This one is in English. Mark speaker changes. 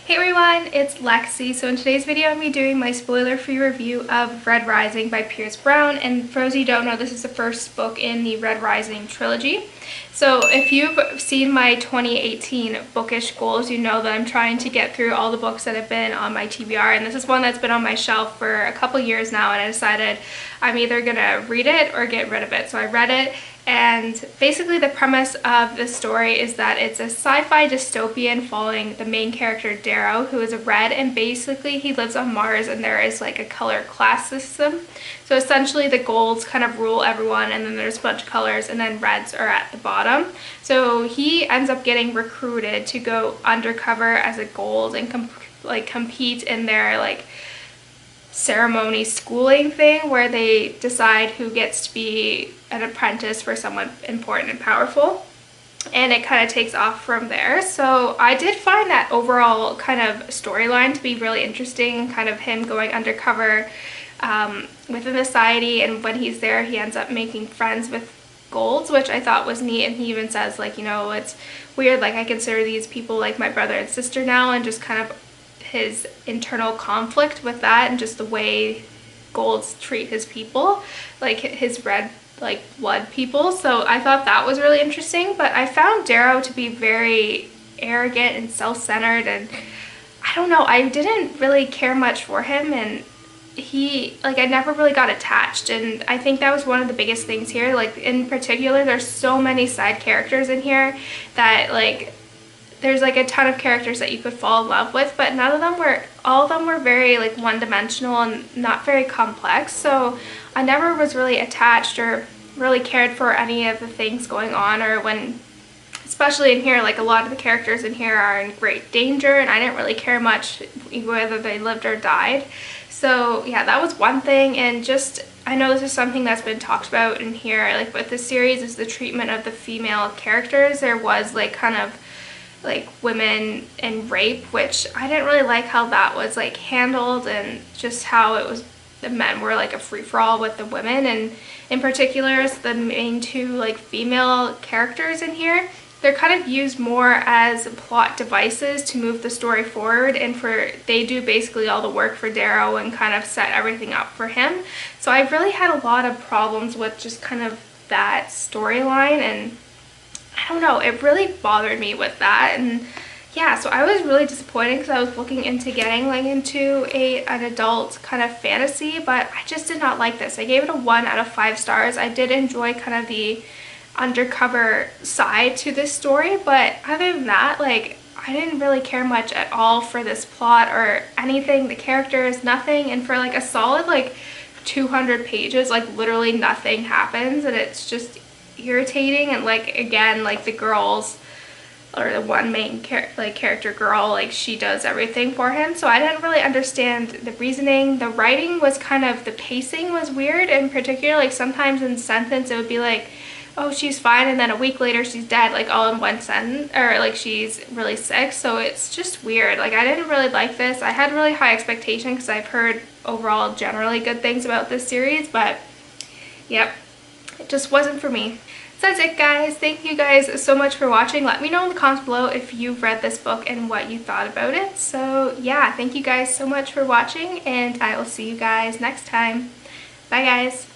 Speaker 1: Hey everyone, it's Lexie. So in today's video I'm going to be doing my spoiler-free review of Red Rising by Pierce Brown, and for those of you who don't know, this is the first book in the Red Rising trilogy. So if you've seen my 2018 bookish goals, you know that I'm trying to get through all the books that have been on my TBR, and this is one that's been on my shelf for a couple years now, and I decided I'm either going to read it or get rid of it. So I read it. And basically the premise of the story is that it's a sci-fi dystopian following the main character Darrow, who is a red, and basically he lives on Mars and there is like a color class system. So essentially the golds kind of rule everyone, and then there's a bunch of colors, and then reds are at the bottom. So he ends up getting recruited to go undercover as a gold and compete in their like ceremony schooling thing where they decide who gets to be an apprentice for someone important and powerful, and it kind of takes off from there. So I did find that overall kind of storyline to be really interesting, kind of him going undercover within the society, and when he's there he ends up making friends with golds, which I thought was neat. And he even says, like, you know, it's weird, like I consider these people like my brother and sister now, and just kind of his internal conflict with that and just the way golds treat his people, like his red like blood people. So I thought that was really interesting, but I found Darrow to be very arrogant and self-centered, and I don't know, I didn't really care much for him, and I never really got attached. And I think that was one of the biggest things here. Like in particular, there's so many side characters in here that like there's like a ton of characters that you could fall in love with, but all of them were very like one-dimensional and not very complex. So I never was really attached or really cared for any of the things going on, or when, especially in here, like a lot of the characters in here are in great danger, and I didn't really care much whether they lived or died. So yeah, that was one thing. And just, I know this is something that's been talked about in here, like with this series, is the treatment of the female characters. There was like kind of like women and rape, which I didn't really like how that was like handled, and just how it was, the men were like a free-for-all with the women. And in particular, the main two like female characters in here, they're kind of used more as plot devices to move the story forward, and they do basically all the work for Darrow and kind of set everything up for him. So I really had a lot of problems with just kind of that storyline, and I don't know, it really bothered me with that. And yeah, so I was really disappointed because I was looking into getting like into an adult kind of fantasy, but I just did not like this. I gave it a 1 out of 5 stars. I did enjoy kind of the undercover side to this story, but other than that, like, I didn't really care much at all for this plot or anything, the characters, nothing. And for like a solid like 200 pages, like literally nothing happens, and it's just irritating. And like, again, like the girls, or the one main character girl, like she does everything for him, so I didn't really understand the reasoning. The writing was kind of, the pacing was weird. In particular, like sometimes in sentence it would be like, oh, she's fine, and then a week later she's dead, like all in one sentence, or like she's really sick. So it's just weird. Like I didn't really like this. I had really high expectations because I've heard overall generally good things about this series, but yep, it just wasn't for me. So that's it, guys. Thank you guys so much for watching. Let me know in the comments below if you've read this book and what you thought about it. So yeah, thank you guys so much for watching, and I will see you guys next time. Bye, guys.